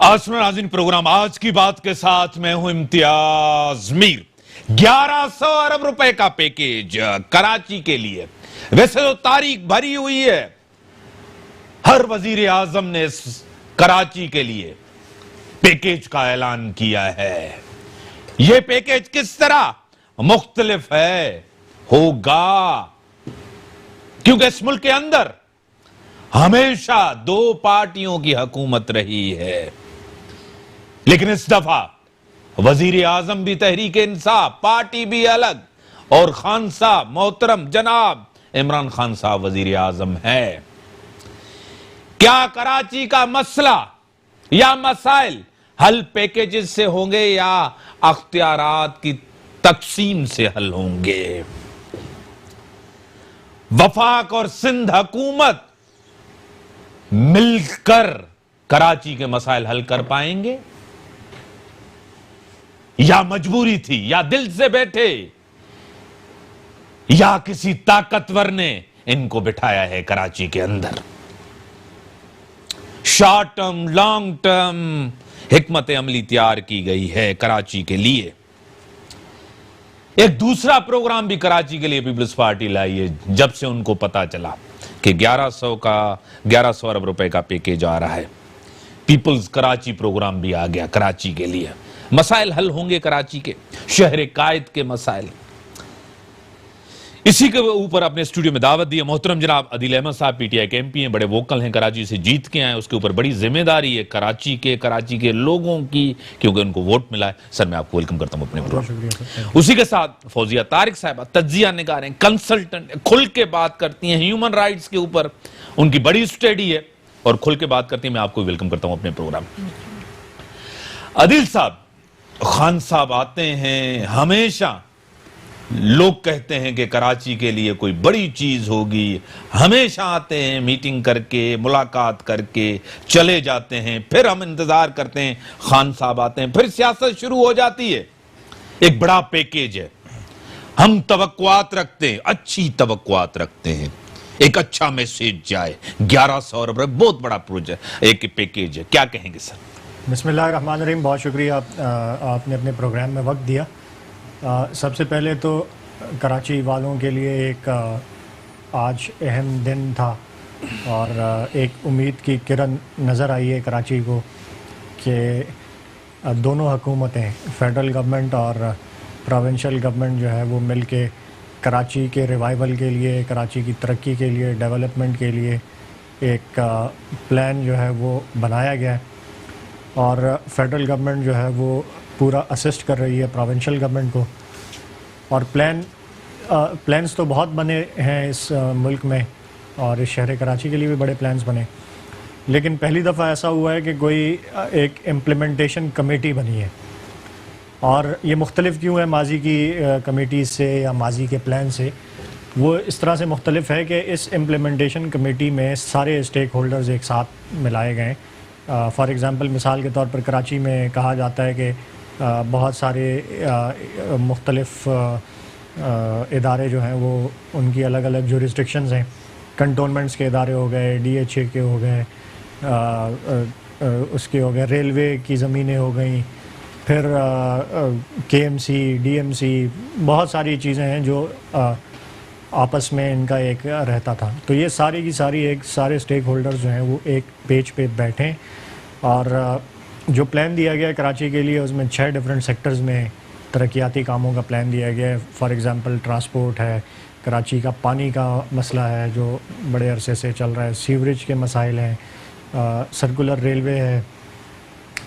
नाज़रीन, प्रोग्राम आज की बात के साथ मैं हूं इम्तियाज मीर। 1100 अरब रुपए का पैकेज कराची के लिए। वैसे तो तारीख भरी हुई है, हर वजीर आजम ने कराची के लिए पैकेज का ऐलान किया है। यह पैकेज किस तरह मुख्तलिफ है होगा, क्योंकि इस मुल्क के अंदर हमेशा दो पार्टियों की हुकूमत रही है, लेकिन इस दफा वजीर आजम भी तहरीक इंसाफ, पार्टी भी अलग, और खान साहब, मोहतरम जनाब इमरान खान साहब वजीर आजम है। क्या कराची का मसला या मसाइल हल पैकेजेस से होंगे या अख्तियारात की तकसीम से हल होंगे? वफाक और सिंध हुकूमत मिलकर कराची के मसाइल हल कर पाएंगे, या मजबूरी थी, या दिल से बैठे, या किसी ताकतवर ने इनको बिठाया है कराची के अंदर? शॉर्ट टर्म, लॉन्ग टर्म हिकमत अमली तैयार की गई है कराची के लिए। एक दूसरा प्रोग्राम भी कराची के लिए पीपल्स पार्टी लाई है, जब से उनको पता चला कि 1100 अरब रुपए का पैकेज आ रहा है। पीपल्स कराची प्रोग्राम भी आ गया कराची के लिए। मसाइल हल होंगे कराची के, शहर कायद के मसाइल। इसी के ऊपर अपने स्टूडियो में दावत दी है मोहतरम जनाब अदील अहमद साहब, पीटीआई के एमपी हैं, बड़े वोकल हैं, कराची से जीत के आए, उसके ऊपर बड़ी जिम्मेदारी है कराची के लोगों की, क्योंकि उनको वोट मिला है। सर मैं आपको वेलकम करता हूं अपने प्रोग्राम। उसी के साथ फौजिया तारिक साहब, तज्जिया निगार हैं, कंसल्टेंट, खुल के बात करती हैं ह्यूमन राइट्स के ऊपर, उनकी बड़ी स्टडी है और खुल के बात करती हैं। मैं आपको वेलकम करता हूं अपने प्रोग्राम। अदील साहब, खान साहब आते हैं, हमेशा लोग कहते हैं कि कराची के लिए कोई बड़ी चीज होगी, हमेशा आते हैं, मीटिंग करके, मुलाकात करके चले जाते हैं, फिर हम इंतजार करते हैं खान साहब आते हैं, फिर सियासत शुरू हो जाती है। एक बड़ा पैकेज है, हम तवक्कुआत रखते हैं, अच्छी तवक्कुआत रखते हैं, एक अच्छा मैसेज जाए। 1100 अरब बहुत बड़ा प्रोजेक्ट, एक पैकेज है, क्या कहेंगे सर? बिस्मिल्लाहिर्रहमानिर्रहीम, बहुत शुक्रिया आपने अपने प्रोग्राम में वक्त दिया। सबसे पहले तो कराची वालों के लिए एक आज अहम दिन था और एक उम्मीद की किरण नज़र आई है कराची को कि दोनों हुकूमतें, फेडरल गवर्नमेंट और प्रोविंशियल गवर्नमेंट जो है वो मिल के कराची के रिवाइवल के लिए, कराची की तरक्की के लिए, डेवलपमेंट के लिए एक प्लान जो है वो बनाया गया है। और फेडरल गवर्नमेंट जो है वो पूरा असिस्ट कर रही है प्रोविंशियल गवर्नमेंट को। और प्लान्स तो बहुत बने हैं इस मुल्क में, और इस शहर कराची के लिए भी बड़े प्लान्स बने, लेकिन पहली दफ़ा ऐसा हुआ है कि कोई एक इम्प्लीमेंटेशन कमेटी बनी है। और ये मुख्तलिफ क्यों है माजी की कमेटीज़ से या माजी के प्लान से? वो इस तरह से मुख्तलिफ है कि इस इम्प्लीमेंटेशन कमेटी में सारे स्टेक होल्डर्स एक साथ मिलाए गए। फॉर एग्ज़ाम्पल, मिसाल के तौर पर कराची में कहा जाता है कि बहुत सारे मुख्तलिफ इदारे जो हैं वो उनकी अलग अलग जुरिस्डिक्शंस हैं। कंटोनमेंट्स के इदारे हो गए, DHA के हो गए, उसके हो गए, रेलवे की ज़मीनें हो गई, फिर KMC, DMC, बहुत सारी चीज़ें हैं जो आपस में इनका एक रहता था। तो ये सारी की सारी सारे स्टेक होल्डर्स जो हैं वो एक पेज पे बैठें, और जो प्लान दिया गया कराची के लिए उसमें 6 डिफरेंट सेक्टर्स में तरक्याती कामों का प्लान दिया गया है। फॉर एग्ज़ाम्पल, ट्रांसपोर्ट है, कराची का पानी का मसला है जो बड़े अरसे से चल रहा है, सीवरेज के मसाइल हैं, सर्कुलर रेलवे है,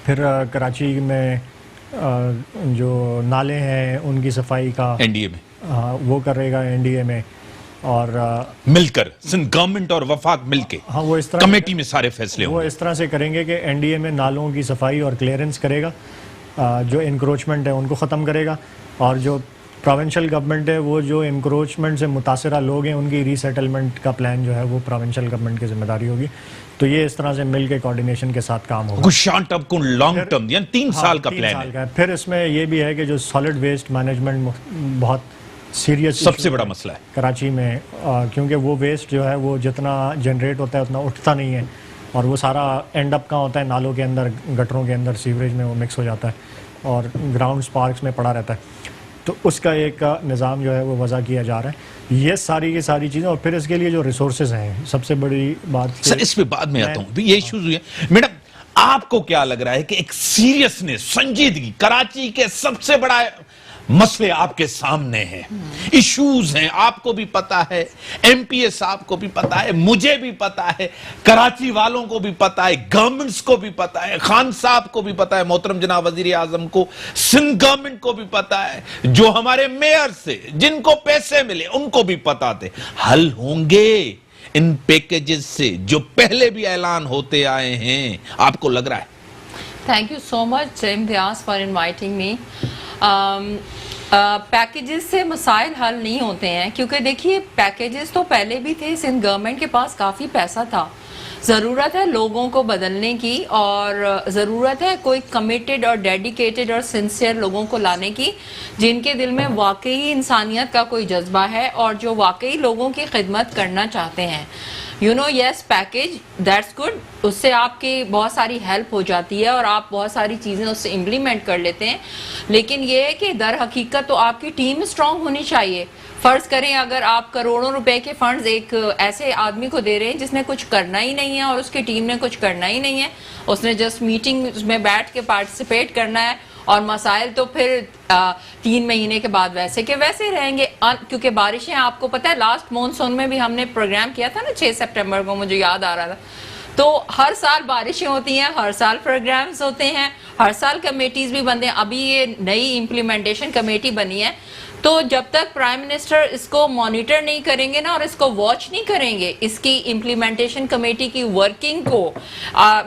फिर कराची में जो नाले हैं उनकी सफाई का NDA में वो करेगा, NDA में, और मिलकर सिंध गवर्नमेंट और वफाक मिलके, हाँ, वो इस तरह कमेटी में सारे फैसले वो इस तरह से करेंगे कि NDA में नालों की सफाई और क्लियरेंस करेगा, जो इंक्रोचमेंट है उनको ख़त्म करेगा, और जो प्रोविंशियल गवर्नमेंट है वो जो इंक्रोचमेंट से मुतासरा लोग हैं उनकी रीसेटलमेंट का प्लान जो है वो प्रोविंशियल गवर्नमेंट की जिम्मेदारी होगी। तो ये इस तरह से मिल के कोऑर्डिनेशन के साथ काम होगा। कुछ शॉर्ट टर्म को लॉन्ग टर्म, यानी 3 साल का प्लान है। फिर इसमें ये भी है कि जो सॉलिड वेस्ट मैनेजमेंट बहुत सीरियस सबसे बड़ा मसला है कराची में, क्योंकि वो वेस्ट जो है वो जितना जनरेट होता है उतना उठता नहीं है, और वो सारा एंड अप कहाँ होता है, नालों के अंदर, गटरों के अंदर, सीवरेज में वो मिक्स हो जाता है और ग्राउंड पार्क्स में पड़ा रहता है। तो उसका एक निज़ाम जो है वो वज़ा किया जा रहा है। ये सारी की सारी चीज़ें, और फिर इसके लिए जो रिसोर्सेज हैं, सबसे बड़ी बात सर इस पे बाद में आता हूं, ये इश्यूज हुए मैडम। आपको क्या लग रहा है कि एक सीरियसनेस, संजीदगी, कराची के सबसे बड़ा मसले आपके सामने हैं, इश्यूज हैं, आपको भी पता है, एमपीए साहब को भी पता है, मुझे भी पता है, कराची वालों को भी पता है, गवर्नमेंट्स को भी पता है, खान साहब को भी पता है, मोहतरम जनाब वजीर आजम को, सिंध गवर्नमेंट को भी पता है, जो हमारे मेयर से जिनको पैसे मिले उनको भी पता थे। हल होंगे इन पैकेजेस से जो पहले भी ऐलान होते आए हैं, आपको लग रहा है? Thank you so much Imtiaz for inviting me. Packages से मसाइल हल नहीं होते हैं, क्योंकि देखिए पैकेजेस तो पहले भी थे, सिंध गवर्नमेंट के पास काफ़ी पैसा था। ज़रूरत है लोगों को बदलने की, और ज़रूरत है कोई कमिटेड और डेडिकेटेड और सिंसियर लोगों को लाने की, जिनके दिल में वाकई इंसानियत का कोई जज्बा है और जो वाकई लोगों की खिदमत करना चाहते हैं। You know, yes package that's good, उससे आपकी बहुत सारी हेल्प हो जाती है और आप बहुत सारी चीज़ें उससे इम्प्लीमेंट कर लेते हैं, लेकिन ये है कि दर हकीकत तो आपकी टीम स्ट्रांग होनी चाहिए। फर्ज करें अगर आप करोड़ों रुपए के फंड्स एक ऐसे आदमी को दे रहे हैं जिसने कुछ करना ही नहीं है और उसकी टीम ने कुछ करना ही नहीं है, उसने जस्ट मीटिंग में बैठ के पार्टिसिपेट करना है, और मसाइल तो फिर 3 महीने के बाद वैसे के वैसे रहेंगे, क्योंकि बारिशें, आपको पता है लास्ट मॉनसून में भी हमने प्रोग्राम किया था ना 6 सितंबर को, मुझे याद आ रहा था। तो हर साल बारिशें होती हैं, हर साल प्रोग्राम्स होते हैं, हर साल कमेटीज भी बनते हैं। अभी ये नई इम्प्लीमेंटेशन कमेटी बनी है, तो जब तक प्राइम मिनिस्टर इसको मॉनिटर नहीं करेंगे ना और इसको वॉच नहीं करेंगे, इसकी इम्प्लीमेंटेशन कमेटी की वर्किंग को,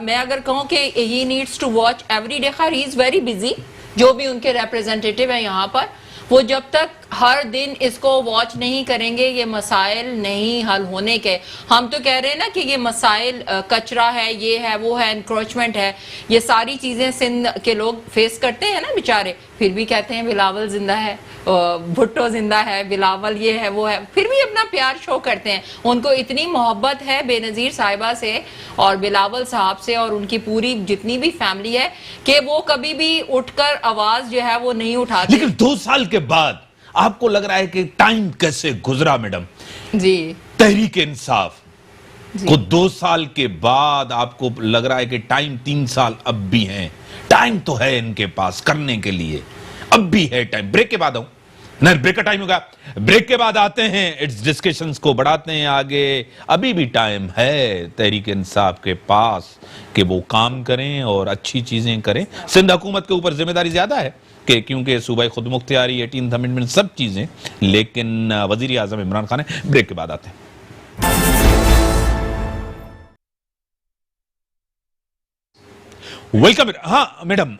मैं अगर कहूँ कि he needs to watch every day, he is very busy, जो भी उनके रिप्रेजेंटेटिव है यहाँ पर, वो जब तक हर दिन इसको वॉच नहीं करेंगे, ये मसाइल नहीं हल होने के। हम तो कह रहे हैं ना कि ये मसाइल कचरा है, ये है, वो है, इंक्रोचमेंट है, ये सारी चीज़ें सिंध के लोग फेस करते हैं ना बेचारे, फिर भी कहते हैं बिलावल जिंदा है, भुट्टो जिंदा है, बिलावल ये है, वो है, फिर भी अपना प्यार शो करते हैं। उनको इतनी मोहब्बत है बेनज़ीर साहिबा से और बिलावल साहब से और उनकी पूरी जितनी भी फैमिली है, कि वो कभी भी उठकर आवाज़ जो है वो नहीं उठाते। लेकिन 2 साल के बाद आपको लग रहा है कि टाइम कैसे गुजरा मैडम? जी, तहरीक इंसाफ को 2 साल के बाद आपको लग रहा है कि टाइम 3 साल अब भी है? टाइम तो है इनके पास करने के लिए, अब भी है टाइम। ब्रेक के बाद आऊं, नहीं ब्रेक का टाइम होगा, ब्रेक के बाद आते हैं, इट्स डिस्कशंस को बढ़ाते हैं आगे। अभी भी टाइम है तहरीक इंसाफ के पास कि वो काम करें और अच्छी चीजें करें। सिंध हुकूमत के ऊपर जिम्मेदारी ज्यादा है कि क्योंकि सूबाई खुद मुख्तियारी, 18th अमेंडमेंट, सब चीजें, लेकिन वजीर आजम इमरान खान है। ब्रेक के बाद आते हैं। वेलकम। हाँ मैडम,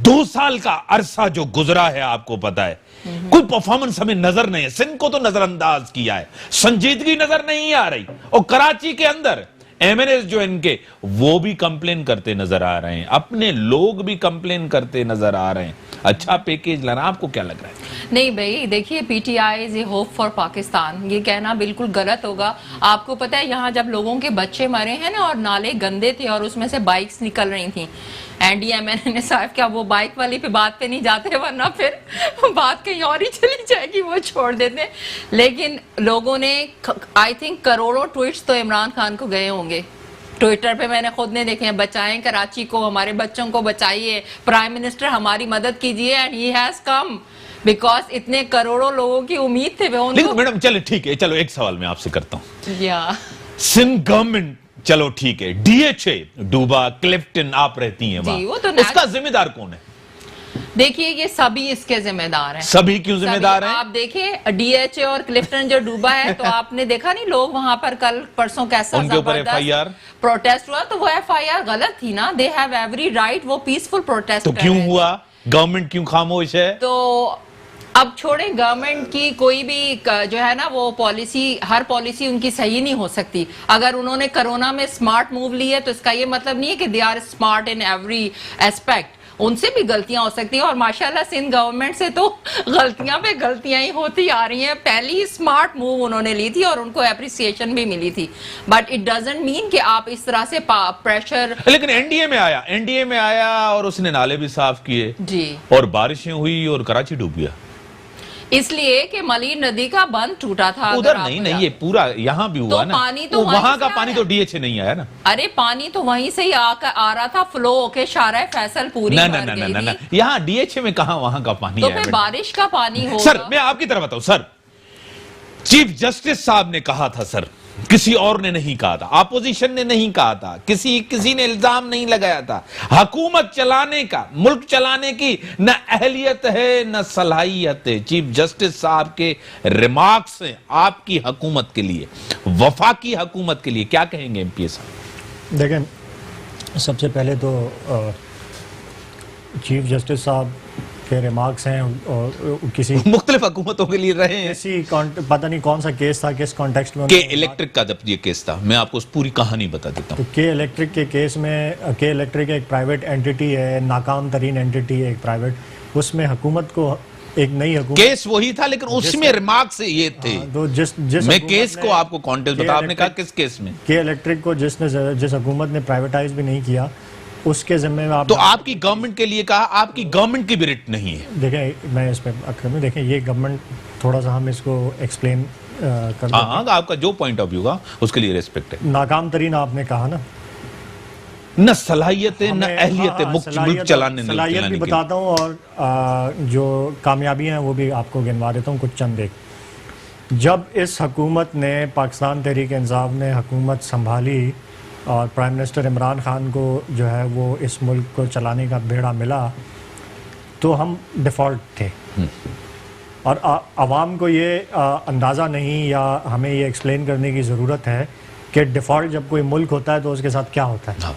2 साल का अरसा जो गुजरा है, आपको पता है कोई परफॉर्मेंस हमें नजर नहीं है। सिंध को तो नजरअंदाज किया है, संजीदगी नजर नहीं आ रही, और कराची के अंदर एमएनएस जो इनके, वो भी कंप्लेन करते नजर आ रहे हैं, अपने लोग भी कंप्लेन करते नजर आ रहे हैं। अच्छा पैकेज लाना, आपको क्या लग रहा है? नहीं भाई देखिए, PTI is a hope for Pakistan, ये कहना बिल्कुल गलत होगा। आपको पता है यहाँ जब लोगों के बच्चे मरे हैं ना, और नाले गंदे थे और उसमें से बाइक्स निकल रही थी, एनडीएमएन साहब क्या वो बाइक वाली पे बात पे नहीं जाते, वरना फिर बात कहीं और ही चली जाएगी, वो छोड़ देते। लेकिन लोगों ने आई थिंक करोड़ों ट्वीट्स तो इमरान खान को गए होंगे ट्विटर पे, मैंने खुद ने देखे हैं, बचाएं कराची को, हमारे बच्चों को बचाइए, प्राइम मिनिस्टर हमारी मदद कीजिए, and he has come, because इतने करोड़ों लोगों की उम्मीद थे वो। लेकिन मैडम चलो ठीक है, चलो एक सवाल मैं आपसे करता हूं। या सिंध गवर्नमेंट, चलो ठीक है, डीएचए डूबा, क्लिफ्टन आप रहती हैं जी, वो वहां, तो इसका जिम्मेदार कौन है? देखिए ये सभी इसके जिम्मेदार हैं। सभी क्यों जिम्मेदार हैं? आप देखिए डीएचए और क्लिफ्टन जो डूबा है, तो आपने देखा नहीं लोग वहां पर कल परसों कैसा उनके ऊपर एफआईआर प्रोटेस्ट हुआ, तो वो एफआईआर गलत थी ना, दे हैव एवरी राइट, वो पीसफुल प्रोटेस्ट। तो क्यों हुआ? गवर्नमेंट क्यों खामोश है? तो अब छोड़ें, गवर्नमेंट की कोई भी जो है ना वो पॉलिसी, हर पॉलिसी उनकी सही नहीं हो सकती। अगर उन्होंने कोरोना में स्मार्ट मूव ली है, तो इसका ये मतलब नहीं है कि they are smart in every aspect. उनसे भी गलतियां हो सकती हैं, और माशाल्लाह सिंध गवर्नमेंट से तो गलतियां पे गलतियां ही होती आ रही हैं। पहली स्मार्ट मूव उन्होंने ली थी और उनको अप्रिसिएशन भी मिली थी, बट इट डजंट मीन कि आप इस तरह से प्रेशर। लेकिन एनडीए में आया और उसने नाले भी साफ किए जी, और बारिशें हुई और कराची डूब गया, इसलिए कि मलीर नदी का बंद टूटा था। उधर नहीं, ये पूरा यहाँ भी हुआ तो ना, पानी तो वहां का से पानी आया। तो डीएच नहीं आया ना। अरे पानी तो वहीं से ही आ रहा था, फ्लो होके शारा फैसल पूरी ना भर ना ना गई ना ना, थी। यहाँ डीएच में कहा वहां का पानी तो आया फिर बेटा। बारिश का पानी होगा। सर मैं आपकी तरफ बताऊं सर, चीफ जस्टिस साहब ने कहा था सर, किसी और ने नहीं कहा था, अपोजिशन ने नहीं कहा था, किसी ने इल्जाम नहीं लगाया था। हुकूमत चलाने का, मुल्क चलाने की न अहलियत है न सलाहियत है। चीफ जस्टिस साहब के रिमार्क्स हैं आपकी हुकूमत के लिए, वफाकी हुकूमत के लिए, क्या कहेंगे एमपीए साहब? देखें, सबसे पहले तो चीफ जस्टिस साहब के रिमार्क्स हैं और किसी मुख्तलिफ हुकूमतों के लिए रहे हैं। पता नहीं कौन सा केस था, किस कॉन्टेक्स्ट में के इलेक्ट्रिक का जब ये केस था, मैं आपको उस पूरी कहानी बता देता हूँ। तो के इलेक्ट्रिक के केस में, के इलेक्ट्रिक एक प्राइवेट एंटिटी है, नाकाम तरीन एंटिटी है एक प्राइवेट, उसमें हुकूमत को एक नई हुकूमत, केस वही था लेकिन उसमें रिमार्क्स ये थे। तो जिस मैं केस को आपको कॉन्टेक्स्ट बता, आपने कहा किस केस में? के इलेक्ट्रिक को जिस हुकूमत ने प्राइवेटाइज भी नहीं किया उसके जिम्मे में आप, तो आपकी गवर्नमेंट के लिए कहा, आपकी गवर्नमेंट की भी रिट नहीं है। देखें मैं इस पर अक्र में, देखें ये गवर्नमेंट, थोड़ा सा हम इसको एक्सप्लेन कर दें। हाँ, आपका जो पॉइंट ऑफ व्यू का उसके लिए रिस्पेक्ट है। नाकाम तरीन आपने कहा ना, न सलाहियत है न अहलियत है मुल्क चलाने सलाहियत भी के लिए। बताता हूँ और जो कामयाबियां हैं वो भी आपको गिनवा देता हूँ कुछ चंद एक। जब इस हुकूमत ने, पाकिस्तान तहरीक इंसाफ ने हुकूमत संभाली और प्राइम मिनिस्टर इमरान खान को जो है वो इस मुल्क को चलाने का बेड़ा मिला, तो हम डिफ़ॉल्ट थे और आवाम को ये अंदाज़ा नहीं, या हमें ये एक्सप्लेन करने की ज़रूरत है कि डिफ़ॉल्ट जब कोई मुल्क होता है तो उसके साथ क्या होता है।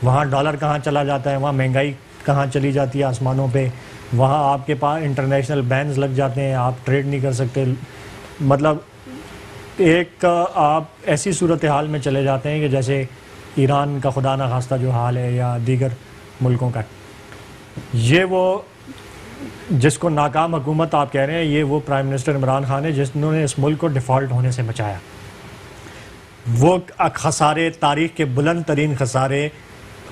वहाँ डॉलर कहाँ चला जाता है, वहाँ महंगाई कहाँ चली जाती है आसमानों पे, वहाँ आपके पास इंटरनेशनल बैन्स लग जाते हैं, आप ट्रेड नहीं कर सकते। मतलब एक आप ऐसी सूरत हाल में चले जाते हैं कि जैसे ईरान का खुदा न खास्ता जो हाल है या दीगर मुल्कों का। ये वो जिसको नाकाम हुकूमत आप कह रहे हैं, ये वो प्राइम मिनिस्टर इमरान खान है जिन्होंने इस मुल्क को डिफ़ॉल्ट होने से बचाया। वो खसारे, तारीख के बुलंद तरीन खसारे,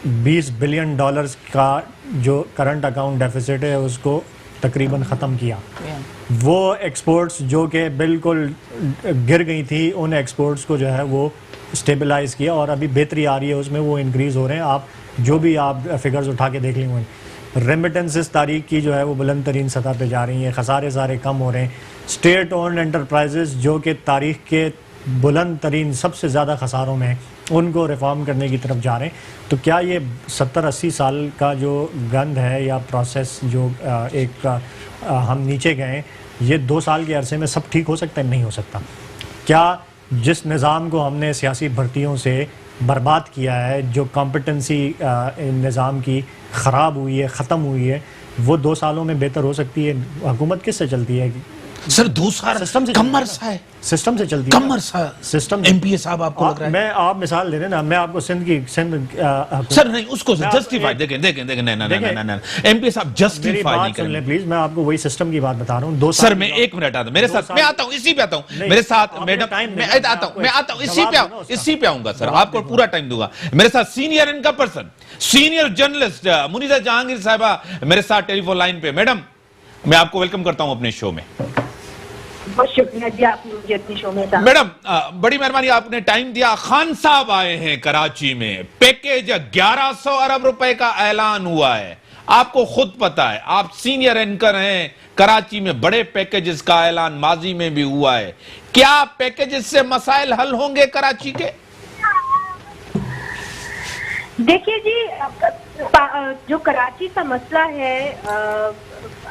$20 बिलियन का जो करंट अकाउंट डेफिसिट है उसको तकरीबन ख़त्म किया। वो एक्सपोर्ट्स जो कि बिल्कुल गिर गई थी, उन एक्सपोर्ट्स को जो है वो स्टेबलाइज़ किया और अभी बेहतरी आ रही है उसमें, वो इंक्रीज़ हो रहे हैं। आप जो भी आप फिगर्स उठा के देख लेंगे, रेमिटेंसेस तारीख की जो है वो बुलंद तरीन सतह पे जा रही हैं, खसारे सारे कम हो रहे हैं। स्टेट ओन्ड एंटरप्राइजेस जो कि तारीख के बुलंद तरीन सबसे ज़्यादा खसारों में, उनको रिफॉर्म करने की तरफ जा रहे हैं। तो क्या ये 70-80 साल का जो गंद है या प्रोसेस जो हम नीचे गए, ये 2 साल के अरसे में सब ठीक हो सकता है? नहीं हो सकता। क्या जिस निज़ाम को हमने सियासी भर्तियों से बर्बाद किया है, जो कॉम्पिटेंसी निज़ाम की ख़राब हुई है, ख़त्म हुई है, वो 2 सालों में बेहतर हो सकती है? हुकूमत किससे चलती है? सर 2 साल सिस्टम से कम अरसा है, सिस्टम से चलती है। कम अरसा सिस्टम एमपीए साहब आपको लग रहा है? मैं आप मिसाल दे रहे ना, मैं आपको सिंध सर नहीं, उसको जस्टिफाई देखें ना एमपीए साहब जस्टिफाई नहीं करेंगे प्लीज। मैं आपको वही सिस्टम की बात बता रहा हूँ। 2 सर मैं 1 मिनट आता हूं, मेरे साथ, मैं आता हूँ, इसी पे आता हूँ मेरे साथ मैडम, मैं आता हूँ इसी पे आऊंगा सर, आपको पूरा टाइम दूंगा। मेरे साथ सीनियर इनका person, senior journalist Muniza Jahangir साहिबा मेरे साथ टेलीफोन लाइन पे। मैडम मैं आपको वेलकम करता हूं अपने शो में। बहुत शुक्रिया जी, आपने मुझे अपने शो में। मैडम बड़ी मेहरबानी, आपने टाइम दिया। खान साहब आए हैं कराची में, पैकेज 1100 अरब रुपए का ऐलान हुआ है। आपको खुद पता है, आप सीनियर एंकर हैं, कराची में बड़े पैकेजेस का ऐलान माजी में भी हुआ है। क्या पैकेजेस से मसाइल हल होंगे कराची के? देखिए जी, जो कराची का मसला है,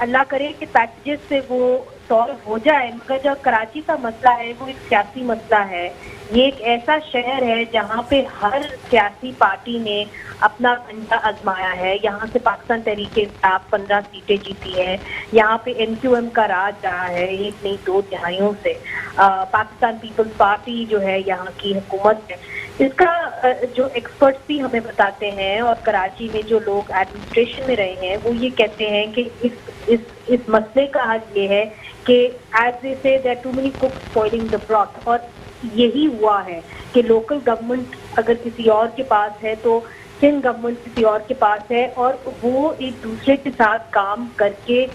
अल्लाह करे कि पैकेजेस से वो सॉल्व हो जाए, मगर जो कराची का मसला है वो एक सियासी मसला है। ये एक ऐसा शहर है जहाँ पे हर सियासी पार्टी ने अपना पंजा आजमाया है। यहाँ से पाकिस्तान तहरीक इंसाफ 15 सीटें जीती है, यहाँ पे एमक्यूएम का राज रहा है 1 नहीं 2 तिहाइयों से। पाकिस्तान पीपल्स पार्टी जो है यहाँ की हुकूमत है, इसका जो एक्सपर्ट्स भी हमें बताते हैं और कराची में जो लोग एडमिनिस्ट्रेशन में रहे हैं वो ये कहते हैं कि इस मसले का हल ये है कि as they say there too many cooks spoiling the broth, और यही हुआ है कि लोकल गवर्नमेंट अगर किसी और के पास है तो सिंध गवर्नमेंट किसी और के पास है, और वो एक दूसरे के साथ काम करके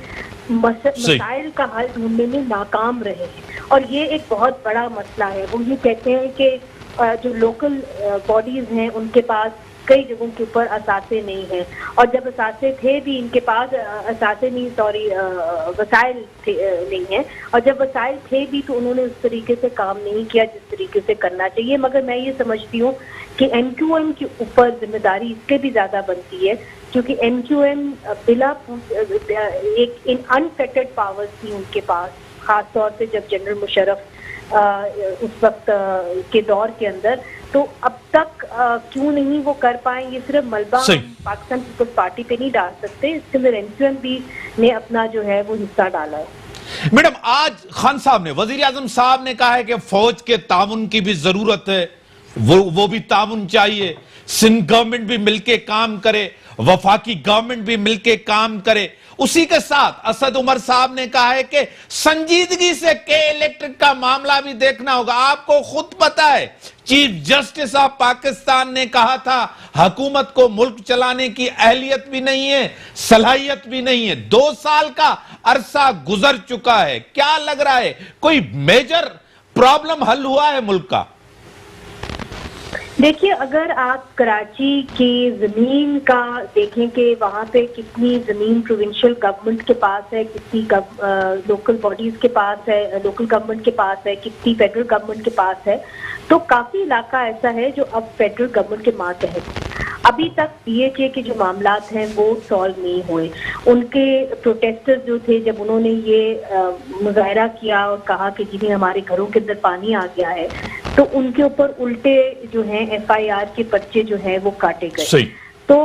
मसाइल का हल ढूंढने में नाकाम रहे हैं। और ये एक बहुत बड़ा मसला है। वो ये कहते हैं कि जो लोकल बॉडीज हैं उनके पास कई जगहों के ऊपर असासे नहीं हैं, और जब असासे थे भी इनके पास वसाइल नहीं है, और जब वसाइल थे भी तो उन्होंने उस तरीके से काम नहीं किया जिस तरीके से करना चाहिए। मगर मैं ये समझती हूँ कि MQM के ऊपर जिम्मेदारी इससे भी ज्यादा बनती है, क्योंकि MQM बिला एक इन अनफेटेड पावर्स थी उनके पास, खास तौर से जब जनरल मुशर्रफ उस वक्त के दौर के अंदर, तो अब तक क्यों नहीं वो कर पाए। ये सिर्फ मलबा पाकिस्तान पीपल्स पार्टी पे नहीं डाल सकते, इसके अंदर MQM भी ने अपना जो है वो हिस्सा डाला है। मैडम, आज खान साहब ने, वजीर आजम साहब ने कहा है कि फौज के ताउन की भी जरूरत है, वो भी ताउन चाहिए, सिंध गवर्नमेंट भी मिलके काम करे, वफाकी गवर्नमेंट भी मिलके काम करे। उसी के साथ असद उमर साहब ने कहा है कि संजीदगी से के इलेक्ट्रिक का मामला भी देखना होगा। आपको खुद पता है चीफ जस्टिस ऑफ पाकिस्तान ने कहा था हुकूमत को मुल्क चलाने की अहलियत भी नहीं है, सलाहियत भी नहीं है। 2 साल का अरसा गुजर चुका है। क्या लग रहा है, कोई मेजर प्रॉब्लम हल हुआ है मुल्क का? देखिए, अगर आप कराची की जमीन का देखें कि वहाँ पे कितनी जमीन प्रोविंशियल गवर्नमेंट के पास है, कितनी लोकल बॉडीज के पास है, लोकल गवर्नमेंट के पास है, कितनी फेडरल गवर्नमेंट के पास है, तो काफी इलाका ऐसा है जो अब फेडरल गवर्नमेंट के मातहत। अभी तक DHA के जो मामलात हैं वो सॉल्व नहीं हुए। उनके प्रोटेस्टर्स जो थे, जब उन्होंने ये मुजाहरा किया और कहा कि जिन्हें हमारे घरों के अंदर पानी आ गया है, तो उनके ऊपर उल्टे जो हैं FIR के पर्चे जो हैं वो काटे गए। तो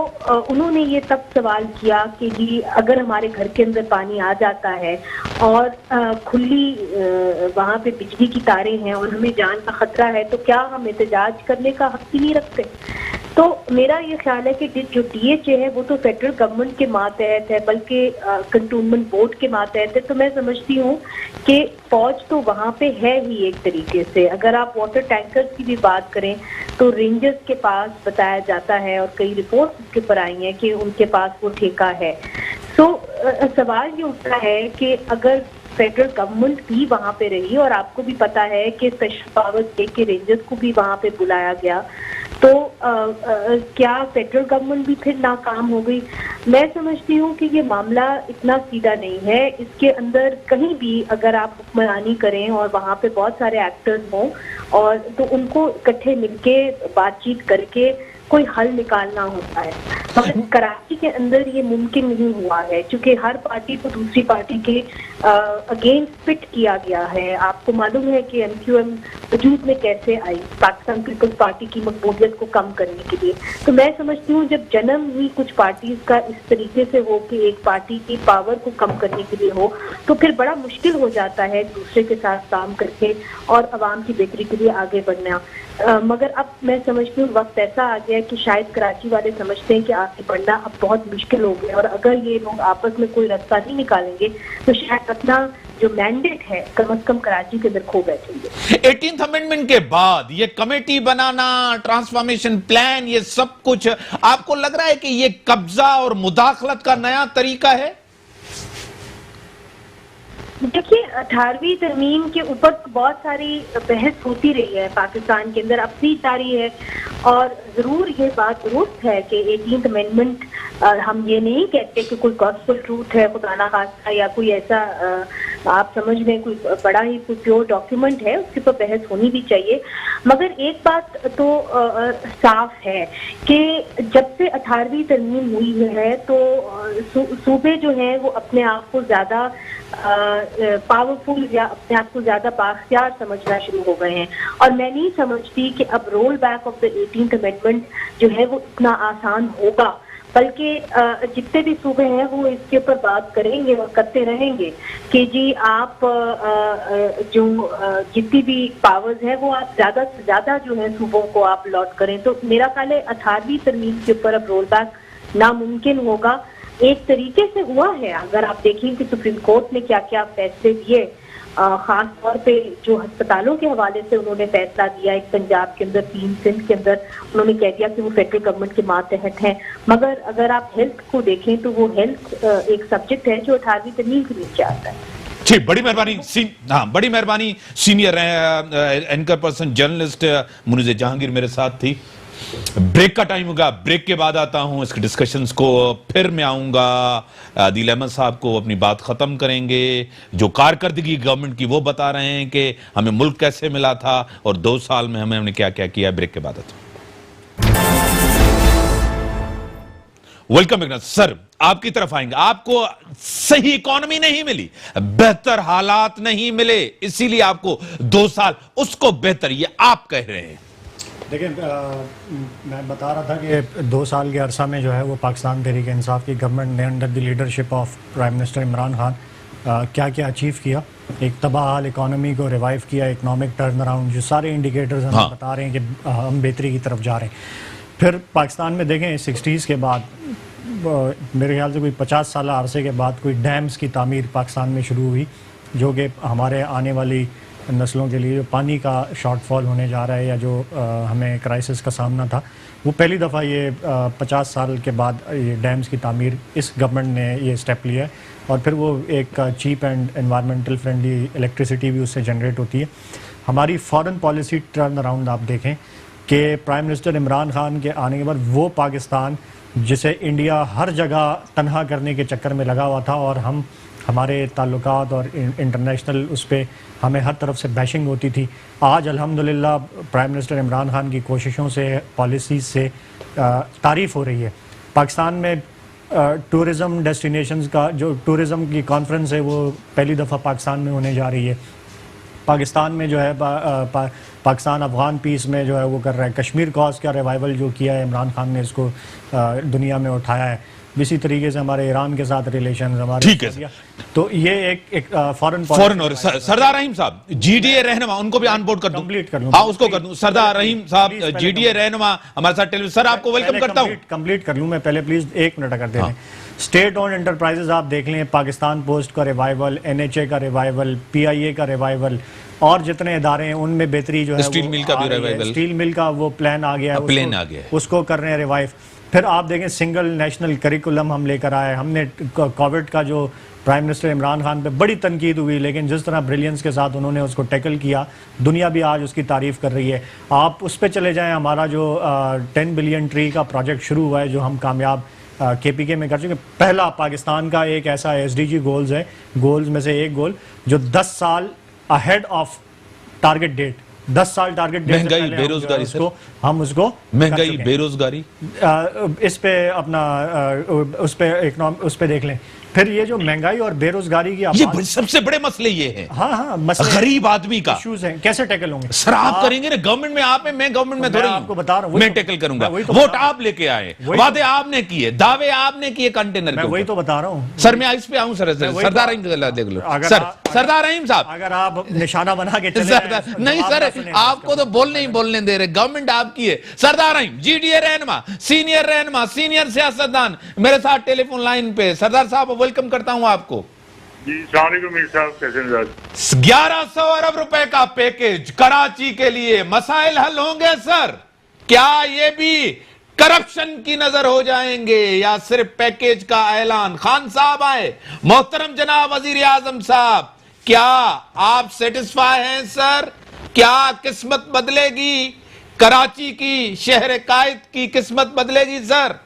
उन्होंने ये तब सवाल किया कि जी अगर हमारे घर के अंदर पानी आ जाता है और खुली वहाँ पे बिजली की तारें हैं और हमें जान का खतरा है, तो क्या हम एहतजाज करने का हक ही नहीं रखते? तो मेरा ये ख्याल है कि जो DHA है वो तो फेडरल गवर्नमेंट के मातहत है, बल्कि कंटोनमेंट बोर्ड के मातहत है। तो मैं समझती हूँ कि फौज तो वहाँ पे है ही एक तरीके से। अगर आप वाटर टैंकर्स की भी बात करें तो रेंजर्स के पास बताया जाता है, और कई रिपोर्ट्स इसके ऊपर आई हैं कि उनके पास वो ठेका है। तो सवाल ये उठता है कि अगर फेडरल गवर्नमेंट भी वहाँ पे रही, और आपको भी पता है कि स्पेशल पावर्स दे के रेंजर्स को भी वहाँ पे बुलाया गया, तो क्या फेडरल गवर्नमेंट भी फिर नाकाम हो गई? मैं समझती हूँ कि ये मामला इतना सीधा नहीं है। इसके अंदर कहीं भी अगर आप हुक्मरानी करें और वहाँ पे बहुत सारे एक्टर्स हों, और तो उनको इकट्ठे मिलके बातचीत करके कोई हल निकालना होता है। मगर कराची के अंदर ये मुमकिन नहीं हुआ है, क्योंकि हर पार्टी को दूसरी पार्टी के अगेंस्ट फिट किया गया है। आपको मालूम है कि MQM वजूद में कैसे आई, पाकिस्तान पीपल्स पार्टी की मकबूलियत को कम करने के लिए। तो मैं समझती हूँ जब जन्म ही कुछ पार्टीज का इस तरीके से हो कि एक पार्टी की पावर को कम करने के लिए हो, तो फिर बड़ा मुश्किल हो जाता है दूसरे के साथ काम करके और आवाम की बेहतरी के लिए आगे बढ़ना। मगर अब मैं समझती हूँ वक्त ऐसा आ गया कि शायद कराची वाले समझते हैं कि आगे बढ़ना अब बहुत मुश्किल हो गया, और अगर ये लोग आपस में कोई रास्ता नहीं निकालेंगे तो शायद अपना जो मैंडेट है कम से कम कराची के अंदर खो बैठेंगे। 18th अमेंडमेंट के बाद ये कमेटी बनाना, ट्रांसफॉर्मेशन प्लान, ये सब कुछ आपको लग रहा है कि ये कब्जा और मुदाखलत का नया तरीका है? देखिए, 18वीं तरमीम के ऊपर बहुत सारी बहस होती रही है पाकिस्तान के अंदर, अब भी जारी है। और जरूर ये बात दुरुस्त है कि 18th अमेंडमेंट, हम ये नहीं कहते कि कोई गॉस्पेल ट्रूथ है खुदा ना खास्ता, या कोई ऐसा आप समझ लें कोई बड़ा ही कोई प्योर डॉक्यूमेंट है, उसके ऊपर बहस होनी भी चाहिए। मगर एक बात तो साफ है कि जब से 18वीं तरमीम हुई है तो सूबे जो हैं वो अपने आप को ज्यादा पावरफुल या अपने आप को ज्यादा बाख्तियार समझना शुरू हो गए हैं। और मैं नहीं समझती कि अब roll back of the 18th amendment जो है वो इतना आसान होगा। बल्कि जितने भी सूबे हैं वो इसके ऊपर बात करेंगे और करते रहेंगे कि जी आप जो जितनी भी पावर्स है वो आप ज्यादा से ज्यादा जो है सूबों को आप लॉट करें। तो मेरा ख्याल है 18वीं तरमीम के ऊपर अब रोल बैक नामुमकिन होगा। एक तरीके से हुआ है, अगर आप देखें कि सुप्रीम कोर्ट ने क्या क्या फैसले दिए, खास तौर पे जो अस्पतालों के हवाले से उन्होंने फैसला दिया, एक पंजाब के अंदर 3 सिंध के अंदर उन्होंने कह दिया कि वो फेडरल गवर्नमेंट के मातहत है। मगर अगर आप हेल्थ को देखें तो वो हेल्थ एक सब्जेक्ट है जो 18वीं तरमीम के नीचे आता है। ठीक, बड़ी मेहरबानी। हाँ, बड़ी मेहरबानी। Senior anchor person journalist Munizae Jahangir मेरे साथ थी। ब्रेक का टाइम होगा, ब्रेक के बाद आता हूं इसके डिस्कशंस को, फिर मैं आऊंगा आदिल अहमद साहब को अपनी बात खत्म करेंगे। जो कारकर्दगी गवर्नमेंट की वो बता रहे हैं कि हमें मुल्क कैसे मिला था और 2 साल में हमने क्या क्या किया। ब्रेक के बाद आता हूं। वेलकम सर, आपकी तरफ आएंगे। आपको सही इकोनॉमी नहीं मिली, बेहतर हालात नहीं मिले, इसीलिए आपको 2 साल उसको बेहतर, ये आप कह रहे हैं। देखिए, मैं बता रहा था कि 2 साल के अरसा में जो है वो पाकिस्तान तहरीक इंसाफ की गवर्नमेंट ने under the leadership of prime minister Imran Khan क्या क्या अचीव किया। एक तबाहाल इकोनॉमी को रिवाइव किया, इकोनॉमिक टर्न अराउंड, जो सारे इंडिकेटर्स हमें बता रहे हैं कि हम बेहतरी की तरफ जा रहे हैं। फिर पाकिस्तान में देखें 60s के बाद, मेरे ख्याल से कोई 50 साल अरसे के बाद कोई डैम्स की तामीर पाकिस्तान में शुरू हुई, जो कि हमारे आने वाली नस्लों के लिए जो पानी का शॉर्टफॉल होने जा रहा है या जो हमें क्राइसिस का सामना था, वो पहली दफ़ा ये 50 साल के बाद ये डैम्स की तामीर इस गवर्नमेंट ने ये स्टेप लिया है। और फिर वो एक cheap and environmental friendly electricity भी उससे जनरेट होती है। हमारी फॉरेन पॉलिसी टर्न अराउंड आप देखें कि प्राइम मिनिस्टर इमरान खान के आने के बाद वो पाकिस्तान जिसे इंडिया हर जगह तनहा करने के चक्कर में लगा हुआ था और हमारे ताल्लुकात और इंटरनेशनल उस पर हमें हर तरफ से बैशिंग होती थी, आज अल्हम्दुलिल्लाह प्राइम मिनिस्टर इमरान खान की कोशिशों से, पॉलिसीज़ से तारीफ़ हो रही है। पाकिस्तान में टूरिज़म डेस्टिनेशंस का जो टूरिज़म की कॉन्फ्रेंस है वो पहली दफ़ा पाकिस्तान में होने जा रही है। पाकिस्तान में जो है पाकिस्तान अफ़गान पीस में जो है वो कर रहा है। कश्मीर कॉज का रिवाइवल जो किया है इमरान खान ने, इसको दुनिया में उठाया है। इसी तरीके से हमारे ईरान के साथ रिलेशन हमारे, ठीक है। तो ये एक फॉरेन और सरदार रहीम साहब जीडीए रहनुमा, उनको भी ऑन बोर्ड कर दूं, कंप्लीट कर लूं। हाँ, उसको कर दूं। सरदार रहीम साहब जीडीए रहनुमा हमारे साथ टेलीविजन। सर, आपको वेलकम करता हूं। कंप्लीट कर लूं मैं पहले, प्लीज 1 मिनट अगर दे दें। स्टेट ओन्ड एंटरप्राइजेस आप देख लें, पाकिस्तान पोस्ट का रिवाइवल, NHA का रिवाइवल, PIA का रिवाइवल और जितने इदारे हैं उनमें बेहतरी जो है, स्टील मिल का भी रिवाइवल, स्टील मिल का वो प्लान आ गया है, उसको कर रहे हैं रिवाइव। फिर आप देखें सिंगल नेशनल करिकुलम हम लेकर आए। हमने कोविड का जो प्राइम मिनिस्टर इमरान खान पे बड़ी तनकीद हुई, लेकिन जिस तरह ब्रिलियंस के साथ उन्होंने उसको टैकल किया, दुनिया भी आज उसकी तारीफ कर रही है। आप उस पर चले जाएं, हमारा जो 10 बिलियन ट्री का प्रोजेक्ट शुरू हुआ है, जो हम कामयाब KPK में कर चुके। पहला पाकिस्तान का एक ऐसा SDG गोल्स है, गोल्स में से एक गोल जो 10 साल अहेड ऑफ टारगेट डेट, 10 साल टारगेट डेट, महंगाई बेरोजगारी हम उसको महंगाई बेरोजगारी इस पे अपना उस पे देख लें। फिर ये जो महंगाई और बेरोजगारी की ये सबसे बड़े मसले ये हैं। हाँ, मसले गरीब आदमी का इश्यूज हैं, कैसे टैकल होंगे? सर, आप करेंगे ना गवर्नमेंट में, आप में, मैं गवर्नमेंट में थोड़ी आपको बता रहा हूँ, मैं टैकल करूंगा। वोट आप लेके आए, वादे आपने किए, दावे आपने किए कंटेनर के, वही तो बता रहा हूँ सर। मैं इस पे आऊं सर, सरदार रहीम देख लो सर, सरदार रहीम साहब, अगर आप निशाना बना के नहीं सर, आपको तो बोलने दे रहे, गवर्नमेंट आपकी है। सरदार रहीम जीडीए रहनुमा, सीनियर सियासतदान मेरे साथ टेलीफोन लाइन पे। सरदार साहब, वेलकम करता हूं आपको। जी मीर साहब, कैसे मिजाज? 1100 अरब रुपए का पैकेज कराची के लिए, मसाइल हल होंगे सर? क्या ये भी करप्शन की नजर हो जाएंगे या सिर्फ पैकेज का ऐलान? खान साहब आए, मोहतरम जनाब वजीर आजम साहब, क्या आप सेटिस्फाई हैं सर? क्या किस्मत बदलेगी कराची की, शहर कायद की किस्मत बदलेगी सर?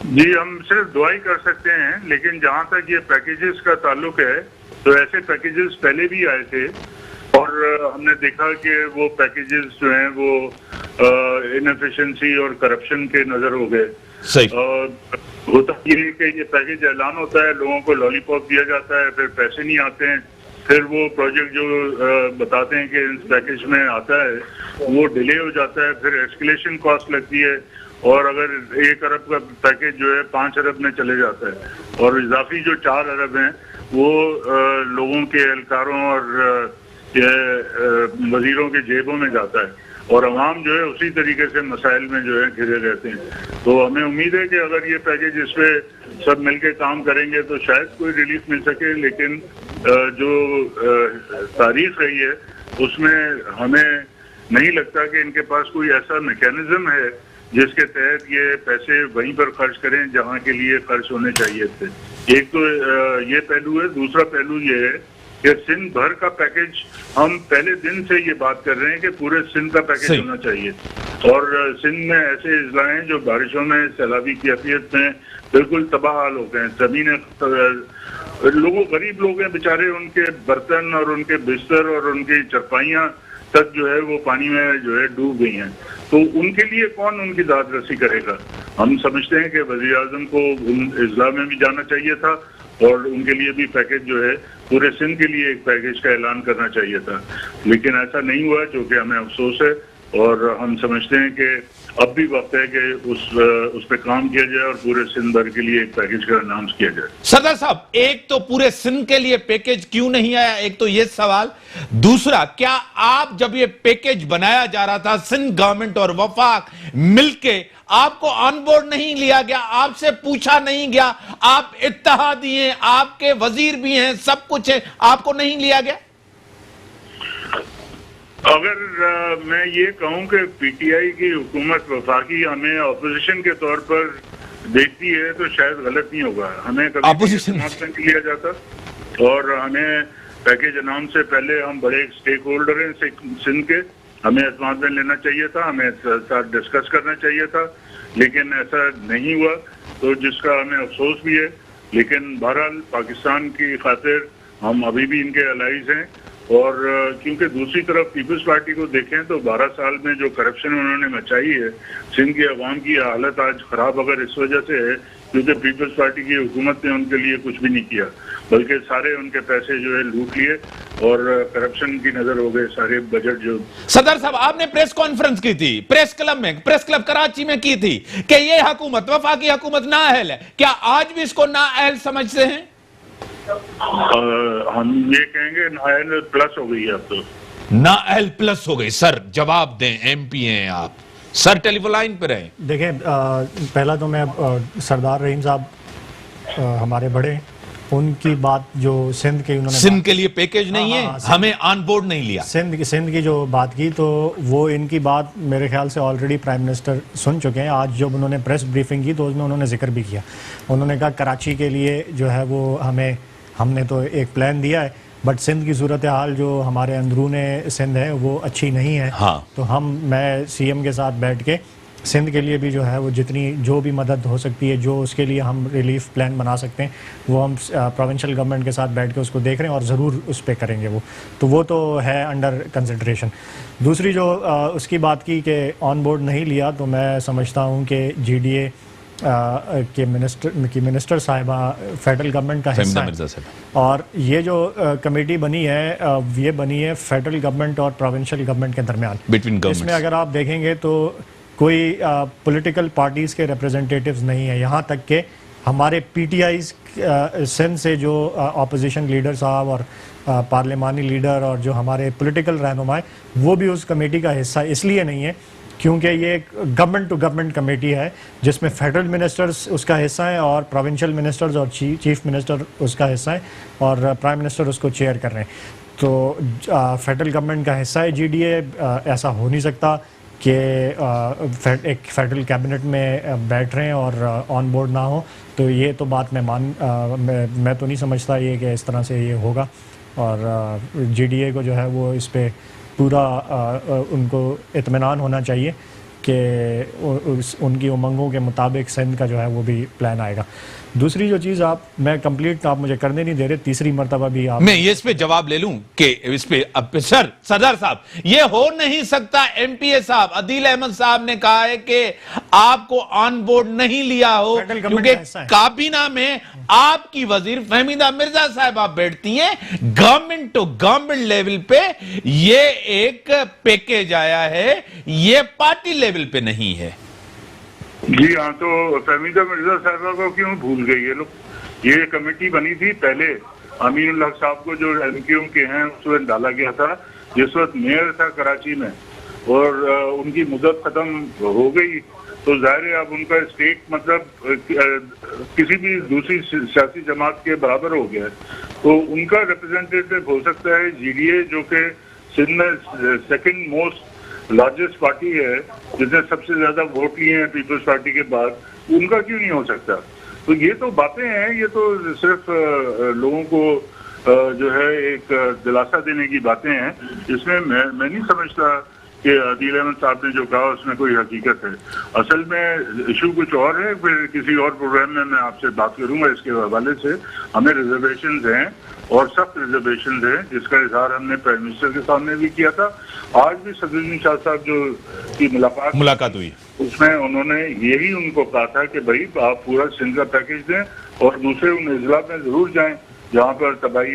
जी, हम सिर्फ दुआ ही कर सकते हैं, लेकिन जहां तक ये पैकेजेस का ताल्लुक है तो ऐसे पैकेजेस पहले भी आए थे और हमने देखा कि वो पैकेजेस जो हैं वो इनएफिशिएंसी और करप्शन के नजर हो गए। सही होता ये है कि ये पैकेज ऐलान होता है, लोगों को लॉलीपॉप दिया जाता है, फिर पैसे नहीं आते हैं, फिर वो प्रोजेक्ट जो बताते हैं कि इस पैकेज में आता है वो डिले हो जाता है, फिर एस्केलेशन कॉस्ट लगती है और अगर 1 अरब का पैकेज जो है 5 अरब में चले जाता है और इजाफी जो 4 अरब हैं वो लोगों के एहलकारों और वजीरों के जेबों में जाता है और अवाम जो है उसी तरीके से मसाइल में जो है घिरे रहते हैं। तो हमें उम्मीद है कि अगर ये पैकेज इस पे सब मिलके काम करेंगे तो शायद कोई रिलीफ मिल सके, लेकिन जो तारीख रही है उसमें हमें नहीं लगता कि इनके पास कोई ऐसा मैकेनिज्म है जिसके तहत ये पैसे वहीं पर खर्च करें जहां के लिए खर्च होने चाहिए थे। एक तो ये पहलू है। दूसरा पहलू ये है कि सिंध भर का पैकेज, हम पहले दिन से ये बात कर रहे हैं कि पूरे सिंध का पैकेज होना चाहिए और सिंध में ऐसे अजला हैं जो बारिशों में सैलाबी कैफियत में बिल्कुल तबाह हाल हो गए हैं। जमीनें, लोगों गरीब लोग हैं बेचारे, उनके बर्तन और उनके बिस्तर और उनकी चरपाइयाँ तक जो है वो पानी में जो है डूब गई हैं। तो उनके लिए कौन उनकी दाद रसी करेगा? हम समझते हैं कि वज़ीर आज़म को उन अजला में भी जाना चाहिए था और उनके लिए भी पैकेज जो है पूरे सिंध के लिए एक पैकेज का ऐलान करना चाहिए था, लेकिन ऐसा नहीं हुआ, जो कि हमें अफसोस है। और हम समझते हैं कि अब भी वक्त है कि उस पे काम किया जाए और पूरे सिंध भर के लिए एक पैकेज का अनाउंस किया जाए। सरदार साहब, एक तो पूरे सिंध के लिए पैकेज क्यों नहीं आया, एक तो ये सवाल। दूसरा, क्या आप जब ये पैकेज बनाया जा रहा था सिंध गवर्नमेंट और वफाक मिलके, आपको ऑन बोर्ड नहीं लिया गया, आपसे पूछा नहीं गया? आप इत्तेहादी हैं, आपके वजीर भी हैं, सब कुछ है, आपको नहीं लिया गया? अगर मैं ये कहूं कि पीटीआई की हुकूमत वफाकी हमें ऑपोजिशन के तौर पर देखती है तो शायद गलत नहीं होगा। हमें कभी ऑपोजिशन नहीं लिया जाता और हमें पैकेज अनाउंस से पहले हम बड़े स्टेक होल्डर हैं सिंध के, हमें एतमाद में लेना चाहिए था, हमें साथ डिस्कस करना चाहिए था, लेकिन ऐसा नहीं हुआ, तो जिसका हमें अफसोस भी है। लेकिन बहरहाल पाकिस्तान की खातिर हम अभी भी इनके अलाइज हैं और क्योंकि दूसरी तरफ पीपल्स पार्टी को देखें तो 12 साल में जो करप्शन उन्होंने मचाई है, सिंध के अवाम की हालत आज खराब अगर इस वजह से है क्योंकि पीपल्स पार्टी की हुकूमत ने उनके लिए कुछ भी नहीं किया, बल्कि सारे उनके पैसे जो है लूट लिए और करप्शन की नजर हो गए सारे बजट जो। सरदार साहब, आपने प्रेस कॉन्फ्रेंस की थी प्रेस क्लब कराची में की थी कि ये हुकूमत, वफाकी हुकूमत नाअहल है। क्या आज भी इसको नाअहल समझते हैं? हम ये कहेंगे नाअहल प्लस हो गई है अब तो। नाअहल प्लस हो गई? सर जवाब दें, एमपी हैं आप, सर टेलीफोन लाइन पर हैं। देखिए, पहला तो मैं सरदार रहीम साहब हमारे बड़े, उनकी बात जो सिंध के उन्होंने सिंध के लिए पैकेज नहीं है, हमें ऑन बोर्ड नहीं लिया, सिंध की जो बात की, तो वो इनकी बात मेरे ख्याल से ऑलरेडी प्राइम मिनिस्टर सुन चुके हैं। आज जब उन्होंने प्रेस ब्रीफिंग की तो उसमें उन्होंने जिक्र भी किया। उन्होंने कहा कराची के लिए जो है वो हमने तो एक प्लान दिया है, बट सिंध की सूरत हाल जो हमारे अंदरूने सिंध है वो अच्छी नहीं है। हाँ। तो मैं सीएम के साथ बैठ के सिंध के लिए भी जो है वो जो भी मदद हो सकती है, जो उसके लिए हम रिलीफ प्लान बना सकते हैं, वो हम प्रोविंशियल गवर्नमेंट के साथ बैठ के उसको देख रहे हैं और ज़रूर उस पर करेंगे वो। तो वो तो है अंडर कंसिडरेशन। दूसरी जो उसकी बात की कि ऑन बोर्ड नहीं लिया, तो मैं समझता हूँ कि जीडीए के मिनिस्टर साहिबा फेडरल गवर्नमेंट का हिस्सा है और ये जो कमेटी बनी है ये बनी है फेडरल गवर्नमेंट और प्रोविंशियल गवर्नमेंट के दरमियान। इसमें अगर आप देखेंगे तो कोई पॉलिटिकल पार्टीज़ के रिप्रेजेंटेटिव्स नहीं है, यहाँ तक कि हमारे पीटीआई सिंध से जो ऑपोजिशन लीडर साहब और पार्लिमानी लीडर और जो हमारे पॉलिटिकल रहनुमा वो भी उस कमेटी का हिस्सा इसलिए नहीं है क्योंकि ये एक गवर्नमेंट टू गवर्नमेंट कमेटी है जिसमें फेडरल मिनिस्टर्स उसका हिस्सा है और प्रोविंशियल मिनिस्टर्स और चीफ मिनिस्टर उसका हिस्सा है और प्राइम मिनिस्टर उसको चेयर कर रहे हैं। तो फेडरल गवर्नमेंट का हिस्सा है जीडीए। ऐसा हो नहीं सकता कि एक फेडरल कैबिनेट में बैठ रहे हैं और ऑन बोर्ड ना हो। तो ये तो बात मैं तो नहीं समझता ये कि इस तरह से ये होगा और जीडीए को जो है वो इस पर पूरा उनको इत्मीनान होना चाहिए कि उनकी उमंगों के मुताबिक सिंध का जो है वो भी प्लान आएगा। दूसरी जो चीज़ मैं कंप्लीट आप मुझे करने नहीं दे रहे, तीसरी मर्तबा भी आप, मैं ये इस पे जवाब ले लूं कि इस पे सर सरदार साहब, ये हो नहीं सकता। एमपीए साहब अदील अहमद साहब ने कहा है कि आपको ऑन बोर्ड नहीं लिया हो क्योंकि काबीना में आपकी वजीर फहमीदा मिर्जा साहब आप बैठती हैं। गवर्नमेंट टू गवर्नमेंट लेवल पे ये एक पैकेज आया है, ये पार्टी लेवल पे नहीं है। जी हाँ, तो फहमीदा मिर्जा साहिबा को क्यों भूल गई ये लोग? ये कमेटी बनी थी पहले, अमीनुल हक साहब को जो एमक्यूएम के हैं उस वक्त डाला गया था, जिस वक्त मेयर था कराची में, और उनकी मुद्दत खत्म हो गई, तो जाहिर है अब उनका स्टेक मतलब किसी भी दूसरी सियासी जमात के बराबर हो गया है। तो उनका रिप्रेजेंटेटिव हो सकता है जीडीए, जो कि सिंध में सेकंड मोस्ट लार्जेस्ट पार्टी है, जिसने सबसे ज्यादा वोट लिए हैं पीपल्स पार्टी के बाद, उनका क्यों नहीं हो सकता? तो ये तो बातें हैं, ये तो सिर्फ लोगों को जो है एक दिलासा देने की बातें हैं। इसमें मैं नहीं समझता कि अदील अहमद साहब ने जो कहा उसमें कोई हकीकत है। असल में इशू कुछ और है, फिर किसी और प्रोग्राम में मैं आपसे बात करूंगा इसके हवाले से। हमें रिजर्वेशंस हैं और सख्त रिजर्वेशंस हैं, जिसका इजहार हमने प्राइम मिनिस्टर के सामने भी किया था। आज भी सदरुद्दीन शाह साहब जो की मुलाकात हुई, उसमें उन्होंने यही उनको कहा था कि भाई आप पूरा सिंध का पैकेज दें और दूसरे उन इजला में जरूर जाएं जहाँ पर तबाही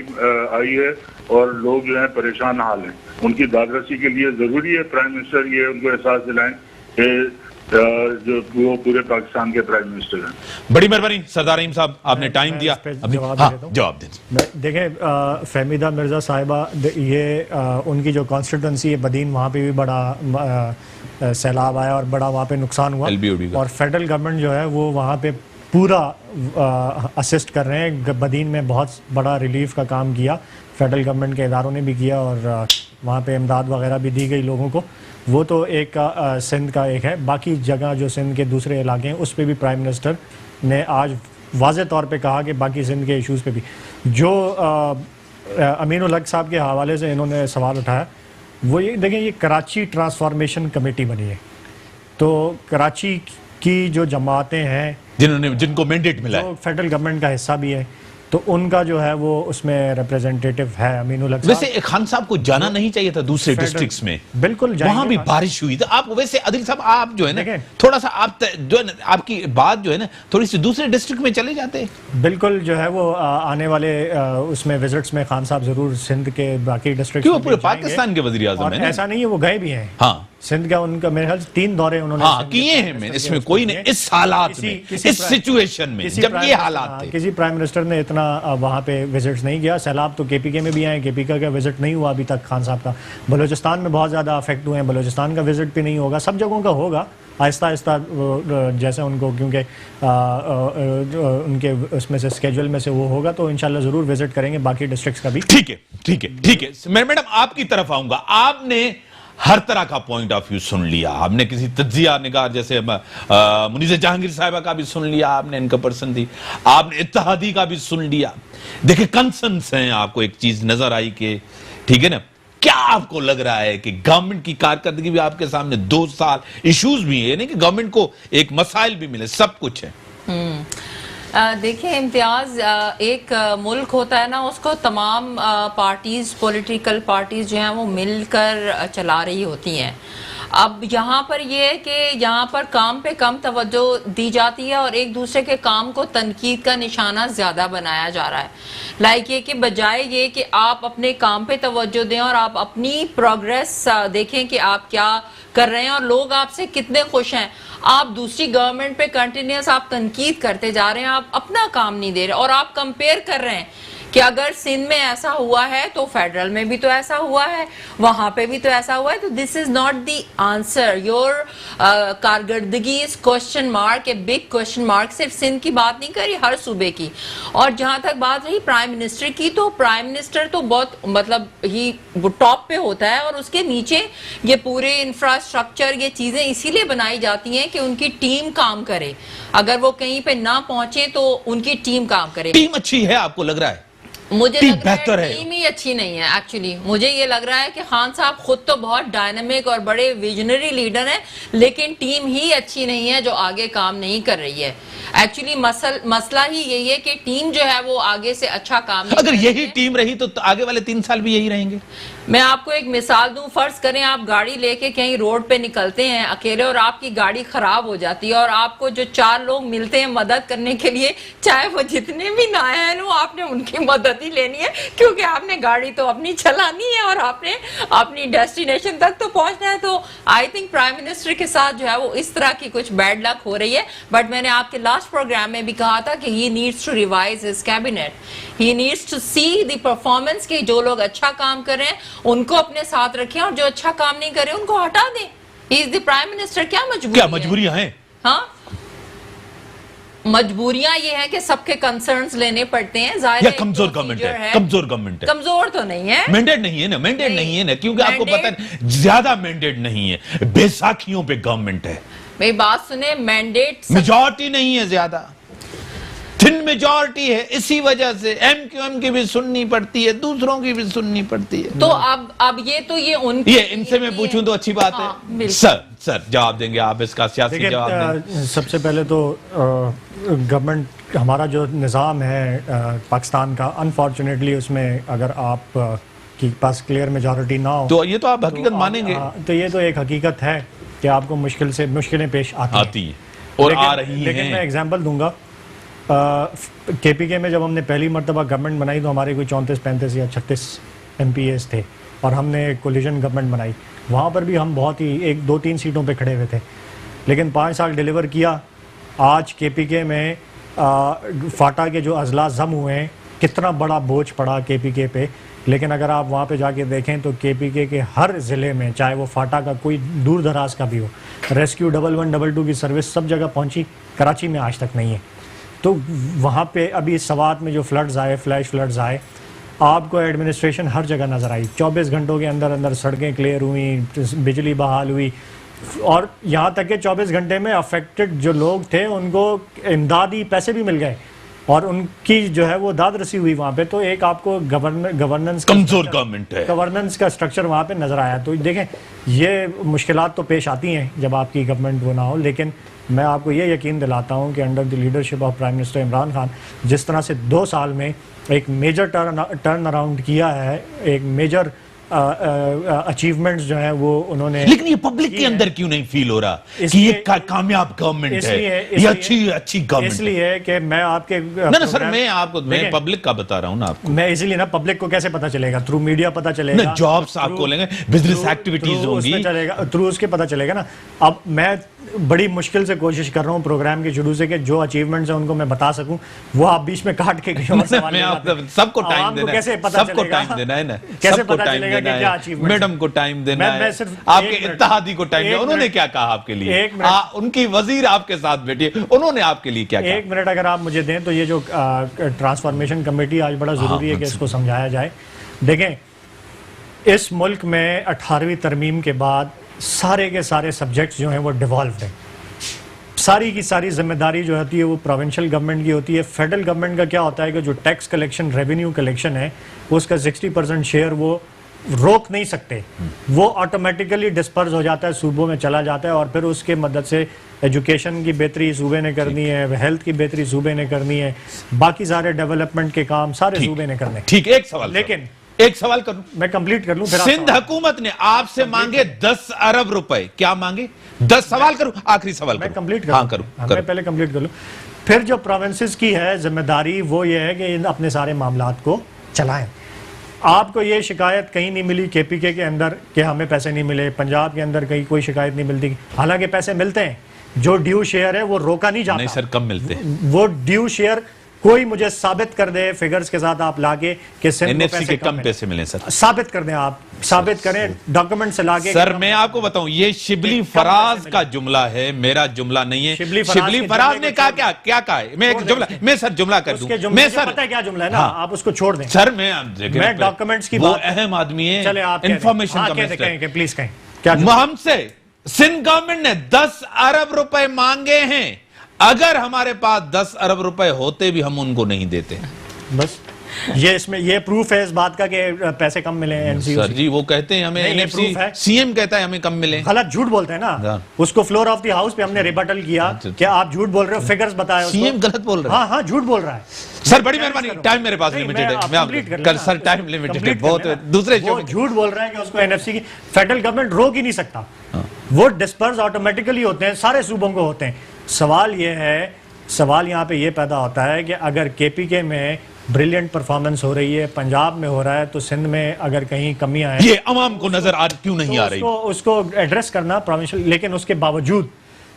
आई है और लोग जो है परेशान हाल हैं। उनकी दादरसी के लिए जरूरी है प्राइम मिनिस्टर ये उनको एहसास दिलाएं कि जो वो पूरे पाकिस्तान के प्राइम मिनिस्टर हैं। बड़ी मेहरबानी सरदार रहीम साहब, आपने टाइम दिया। जवाब दें। देखें, फहमीदा मिर्जा साहिबा, ये उनकी जो कॉन्स्टिट्यूंसी है बदीन, वहाँ पे भी बड़ा सैलाब आया और बड़ा वहाँ पे नुकसान हुआ, और फेडरल गवर्नमेंट जो है वो वहाँ पे पूरा असिस्ट कर रहे हैं। बदीन में बहुत बड़ा रिलीफ का काम किया फेडरल गवर्नमेंट के इदारों ने भी किया, और वहाँ पे इमदाद वगैरह भी दी गई लोगों को। वो तो एक सिंध का एक है, बाकी जगह जो सिंध के दूसरे इलाके हैं उस पर भी प्राइम मिनिस्टर ने आज वाज़े तौर पे कहा कि बाकी सिंध के इश्यूज़ पे भी जो अमीनुल हक साहब के हवाले से इन्होंने सवाल उठाया, वो ये देखें, ये कराची ट्रांसफॉर्मेशन कमेटी बनी है, तो कराची की जो जमातें हैं जिनको मैंडेट मिला है, फेडरल गवर्नमेंट का हिस्सा भी है, तो उनका जो है वो उसमें रिप्रेजेंटेटिव है अमीनुल हक। वैसे खान साहब को जाना नहीं चाहिए था दूसरे डिस्ट्रिक्ट्स में, बिल्कुल वहां भी बारिश हुई तो आप वैसे आदिल साहब आप जो है ना थोड़ा सा आप जो है ना आपकी बात जो है ना थोड़ी सी दूसरे डिस्ट्रिक्ट में चले जाते। बिल्कुल जो है वो आने वाले उसमें विजिट्स में खान साहब जरूर सिंध के बाकी डिस्ट्रिक्ट क्यों पूरे पाकिस्तान के वजीर आज़म है, ऐसा नहीं है वो गए भी हैं। हाँ, सिंध का उनका मेरे ख्याल 3 दौरे उन्होंने किए हैं, इसमें कोई नहीं। इस हालात में, इस सिचुएशन में जब ये हालात थे, किसी प्राइम मिनिस्टर ने इतना वहां पे विजिट्स नहीं किया। सैलाब तो केपीके में भी आए, केपीके का विजिट नहीं हुआ अभी तक खान साहब का। बलूचिस्तान में बहुत ज्यादा अफेक्ट हुए हैं, बलूचिस्तान का विजिट भी नहीं होगा। सब जगहों का होगा आहिस्ता आहिस्ता, जैसे उनको क्योंकि उनके उसमें से स्केड्यूल में से वो होगा, तो इंशाल्लाह जरूर विजिट करेंगे बाकी डिस्ट्रिक्ट्स का भी। ठीक है, ठीक है, ठीक है। मैं मैडम आपकी तरफ आऊंगा। आपने हर तरह का पॉइंट ऑफ व्यू सुन लिया, आपने किसी तज्जिया निगार जैसे मुनीज़ जहांगीर साहिबा का भी सुन लिया, आपने इनका पर्सन दी, आपने इत्तेहादी का भी सुन लिया। देखिए कंसर्न्स हैं, आपको एक चीज नजर आई कि ठीक है ना, क्या आपको लग रहा है कि गवर्नमेंट की कारकर्दगी भी आपके सामने 2 साल इश्यूज भी है, नहीं कि गवर्नमेंट को एक मसाइल भी मिले, सब कुछ है। देखिए इम्तियाज, एक मुल्क होता है ना, उसको तमाम पार्टीज, पॉलिटिकल पार्टीज जो हैं वो मिलकर चला रही होती हैं। अब यहाँ पर ये है कि यहाँ पर काम पे कम तवज्जो दी जाती है और एक दूसरे के काम को तनकीद का निशाना ज़्यादा बनाया जा रहा है। लाइक ये कि बजाय ये कि आप अपने काम पे तवज्जो दें और आप अपनी प्रोग्रेस देखें कि आप क्या कर रहे हैं और लोग आपसे कितने खुश हैं, आप दूसरी गवर्नमेंट पे कंटिन्यूस आप तनकीद करते जा रहे हैं, आप अपना काम नहीं दे रहे और आप कंपेयर कर रहे हैं कि अगर सिंध में ऐसा हुआ है तो फेडरल में भी तो ऐसा हुआ है, वहां पे भी तो ऐसा हुआ है। तो this is not the answer. Your कारकर्दगी is question mark, a big question mark. सिर्फ सिंध की बात नहीं करी, हर सूबे की। और जहां तक बात रही प्राइम मिनिस्टर की, तो प्राइम मिनिस्टर तो बहुत मतलब ही टॉप पे होता है और उसके नीचे ये पूरे इंफ्रास्ट्रक्चर, ये चीजें इसीलिए बनाई जाती हैं कि उनकी टीम काम करे। अगर वो कहीं पे ना पहुंचे तो उनकी टीम काम करे। टीम अच्छी है आपको लग रहा है? मुझे लग रहा है टीम ही अच्छी नहीं है। एक्चुअली मुझे ये लग रहा है कि खान साहब खुद तो बहुत डायनामिक और बड़े विजनरी लीडर हैं, लेकिन टीम ही अच्छी नहीं है जो आगे काम नहीं कर रही है। एक्चुअली मसला ही यही है कि टीम जो है वो आगे से अच्छा काम नहीं। अगर यही टीम रही तो आगे वाले 3 साल भी यही रहेंगे। मैं आपको एक मिसाल दूं, फर्ज करें आप गाड़ी लेके कहीं रोड पे निकलते हैं अकेले और आपकी गाड़ी खराब हो जाती है और आपको जो 4 लोग मिलते हैं मदद करने के लिए, चाहे वो जितने भी नायान हो, आपने उनकी मदद वर्दी लेनी है, क्योंकि आपने गाड़ी तो अपनी चलानी है और आपने अपनी डेस्टिनेशन तक तो पहुंचना है। तो आई थिंक प्राइम मिनिस्टर के साथ जो है वो इस तरह की कुछ बैड लक हो रही है। बट मैंने आपके लास्ट प्रोग्राम में भी कहा था कि he needs to revise his cabinet, he needs to see the performance के जो लोग अच्छा काम कर रहे हैं उनको अपने साथ रखें और जो अच्छा काम नहीं कर रहे उनको हटा दें। He is the prime minister. क्या मजबूरियां हैं? हाँ, मजबूरियां ये है कि सबके कंसर्न्स लेने पड़ते हैं। जाहिर या है कमजोर गवर्नमेंट है, कमजोर गवर्नमेंट है। कमजोर तो नहीं है, मैंडेट नहीं है ना, मैंडेट नहीं है ना, क्योंकि आपको पता है ज्यादा मैंडेट नहीं है, बेसाखियों पे गवर्नमेंट है। मेरी बात सुने, मैंडेट मेजॉरिटी नहीं है, ज्यादा थिन मेजॉरिटी है, इसी वजह से एमक्यूएम की भी सुननी पड़ती है, दूसरों की भी सुननी पड़ती है। तो अब ये उनकी, ये इनसे मैं पूछूं तो अच्छी बात है। सर जवाब देंगे आप इसका, सियासी जवाब देंगे। सबसे पहले तो गवर्नमेंट, हमारा जो निज़ाम है पाकिस्तान का, अनफॉर्चुनेटली उसमें अगर आप के पास क्लियर मेजॉरिटी ना हो तो ये तो आप हकीकत मानेंगे। तो ये तो एक हकीकत है कि आपको मुश्किलें पेश आती हैं और आ रही हैं। लेकिन मैं एग्जांपल दूंगा, केपीके में जब हमने पहली मरतबा गवर्नमेंट बनाई तो हमारे कोई 34-35 या 36 MPs थे और हमने कोलिजन गवर्नमेंट बनाई। वहाँ पर भी हम बहुत ही 1-2-3 सीटों पे खड़े हुए थे, लेकिन 5 साल डिलीवर किया। आज केपीके में फाटा के जो अजला जम हुए हैं, कितना बड़ा बोझ पड़ा केपीके पे। लेकिन अगर आप वहाँ पे जाके देखें तो केपीके के हर ज़िले में, चाहे वो फाटा का कोई दूर दराज का भी हो, रेस्क्यू 1112 की सर्विस सब जगह पहुँची, कराची में आज तक नहीं है। तो वहाँ पे अभी सवात में जो फ्लड्स आए, फ्लैश फ्लड्स आए, आपको एडमिनिस्ट्रेशन हर जगह नज़र आई। 24 घंटों के अंदर अंदर सड़कें क्लियर हुई, बिजली बहाल हुई, और यहाँ तक कि 24 घंटे में अफेक्टेड जो लोग थे उनको इमदादी पैसे भी मिल गए और उनकी जो है वो दाद रसी हुई वहाँ पे। तो एक आपको गवर्नेंस, कमजोर गवर्नमेंट है, गवर्नेंस का स्ट्रक्चर वहाँ पे नज़र आया। तो देखें, ये मुश्किलात तो पेश आती हैं जब आपकी गवर्नमेंट वो ना हो, लेकिन मैं आपको ये यकीन दिलाता हूँ कि under the leadership of prime minister Imran Khan, जिस तरह से 2 साल में एक मेजर टर्न अराउंड किया है, एक मेजर अचीवमेंट्स जो है वो उन्होंने। लेकिन ये पब्लिक के अंदर क्यों नहीं फील हो रहा कि ये कामयाब गवर्नमेंट है, ये अच्छी गवर्नमेंट? इसलिए कि मैं आपके ना सर, मैं पब्लिक का बता रहा हूँ ना आपको। मैं इसीलिए ना, पब्लिक को कैसे पता चलेगा? थ्रू मीडिया पता चलेगा, जॉब्स आपको लेंगे, बिजनेस एक्टिविटीज होंगी, चलेगा थ्रू उसके पता चलेगा ना। अब मैं बड़ी मुश्किल से कोशिश कर रहा हूँ प्रोग्राम के शुरू से कि जो अचीवमेंट्स हैं उनको मैं बता सकूं, वो आप बीच में काट के सबको टाइम देना है, कैसे पता सबको टाइम देना है ना, कैसे पता चलेगा कि क्या अचीवमेंट? मैडम को टाइम देना है, आपके इत्तेहादी को टाइम देना। उन्होंने क्या कहा आपके लिए? उनकी वजीर आपके साथ बैठी है, उन्होंने आपके लिए क्या कहा? 1 मिनट अगर आप मुझे दें तो ये जो ट्रांसफॉर्मेशन कमेटी, आज बड़ा जरूरी है कि इसको समझाया जाए। देखें, इस मुल्क में 18वीं तरमीम के बाद सारे के सारे सब्जेक्ट्स जो हैं वो डिवॉल्व्ड हैं। सारी की सारी जिम्मेदारी जो होती है वो प्रोविंशियल गवर्नमेंट की होती है। फेडरल गवर्नमेंट का क्या होता है कि जो टैक्स कलेक्शन, रेवेन्यू कलेक्शन है, उसका 60% शेयर वो रोक नहीं सकते, वो ऑटोमेटिकली डिस्पर्स हो जाता है, सूबों में चला जाता है, और फिर उसके मदद से एजुकेशन की बेहतरी सूबे ने करनी है, हेल्थ की बेहतरी सूबे ने करनी है, बाकी सारे डेवलपमेंट के काम सारे सूबे ने करने। ठीक, एक सवाल, लेकिन एक सवाल करूं, मैं कंप्लीट कर लूं, फिर सिंध हुकूमत ने आपसे मांगे 10 अरब रुपए, क्या मांगे? 10 सवाल करूं, आखिरी सवाल मैं करूं, कंप्लीट हाँ करूं, मैं पहले कंप्लीट कर लूं। फिर जो प्रोविंसेस की है जिम्मेदारी, वो ये है कि इन अपने सारे मामलात को चलाएं। आपको ये शिकायत कहीं नहीं मिली केपीके के अंदर कि हमें पैसे नहीं मिले, पंजाब के अंदर कहीं कोई शिकायत नहीं मिलती, हालांकि पैसे मिलते हैं। जो ड्यू शेयर है वो रोका नहीं जाता। नहीं सर, कम मिलते हैं वो ड्यू शेयर। कोई मुझे साबित कर दे फिगर्स के साथ आप लाके कि एनएफसी के कम पैसे मिले सर, साबित कर दें, आप साबित करें डॉक्यूमेंट से लाके। सर मैं आपको बताऊं, ये शिबली फराज का जुमला है, मेरा जुमला नहीं है। शिबली फराज ने कहा क्या कहा है? मैं एक जुमला, मैं सर जुमला कर दूं, मैं सर पता है क्या जुमला है ना, आप उसको छोड़ दें सर। मैं डॉक्यूमेंट्स की वो अहम आदमी है, चले आप इंफॉर्मेशन का मिनिस्टर, प्लीज कहें क्या हमसे सिंध गवर्नमेंट ने 10 अरब रुपए मांगे हैं। अगर हमारे पास 10 अरब रुपए होते भी हम उनको नहीं देते। बस ये इसमें ये प्रूफ है इस बात का कि पैसे कम मिले हैं एनसीओ सर जी, वो कहते हैं हमें एनएफसी, सीएम कहता है हमें कम मिले। गलत, झूठ बोलते हैं ना। उसको फ्लोर ऑफ द हाउस पे हमने रिबटल किया कि आप झूठ बोल रहे हो, फिगर्स बताए। सीएम गलत बोल रहे हैं। हाँ, झूठ बोल रहा है सर। बड़ी मेहरबानी, टाइम मेरे पास लिमिटेड है, मैं कल सर टाइम लिमिटेड है बहुत। दूसरे झूठ बोल रहा है कि उसको एनएफसी की फेडरल गवर्नमेंट रोक ही नहीं सकता, वो डिस्पर्स ऑटोमेटिकली होते हैं, सारे सूबों को होते हैं। सवाल ये है, सवाल यहाँ पे ये पैदा होता है कि अगर केपीके में ब्रिलियंट परफॉर्मेंस हो रही है, पंजाब में हो रहा है, तो सिंध में अगर कहीं कमियां हैं ये अवाम को नजर क्यों नहीं आ रही? उसको एड्रेस करना प्रोविंशियल, लेकिन उसके बावजूद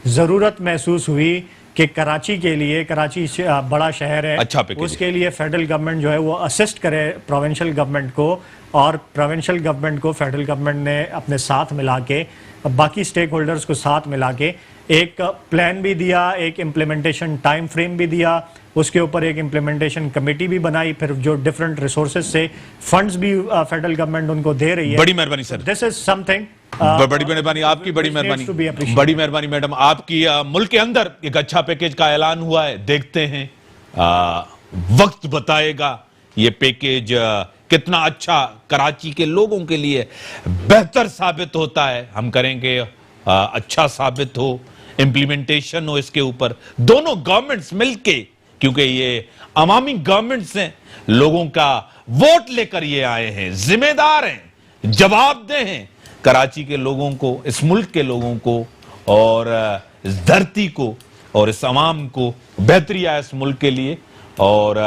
जरूरत महसूस हुई कि कराची के लिए, कराची बड़ा शहर है, अच्छा पैकेज उसके लिए फेडरल गवर्नमेंट जो है वो असिस्ट करे प्रोविंशियल गवर्नमेंट को, और प्रोविंशियल गवर्नमेंट को फेडरल गवर्नमेंट ने अपने साथ मिला के, बाकी स्टेक होल्डर्स को साथ मिला के एक प्लान भी दिया, एक इम्प्लीमेंटेशन टाइम फ्रेम भी दिया, उसके ऊपर एक इम्प्लीमेंटेशन कमेटी भी बनाई, फिर जो डिफरेंट रिसोर्सेज से फंड्स भी फेडरल गवर्नमेंट उनको दे रही है। बड़ी मेहरबानी सर, दिस इज समथिंग, बड़ी मेहरबानी आपकी, बड़ी मेहरबानी, बड़ी मेहरबानी मैडम आपकी। मुल्क के अंदर एक अच्छा पैकेज का ऐलान हुआ है, देखते हैं वक्त बताएगा ये पैकेज कितना अच्छा कराची के लोगों के लिए बेहतर साबित होता है। हम करेंगे अच्छा साबित हो, इंप्लीमेंटेशन हो इसके ऊपर, दोनों गवर्नमेंट्स मिलके, क्योंकि ये अवामी गवर्नमेंट्स हैं, लोगों का वोट लेकर ये आए हैं, जिम्मेदार हैं, जवाबदेह हैं कराची के लोगों को, इस मुल्क के लोगों को, और इस धरती को और इस अवाम को बेहतरी आए इस मुल्क के लिए। और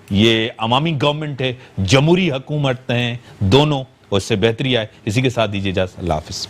ये अवामी गवर्नमेंट है, जमहूरी हुकूमत हैं दोनों, और इससे बेहतरी आए। इसी के साथ दीजिए इजाज़त, अल्लाह हाफिज़।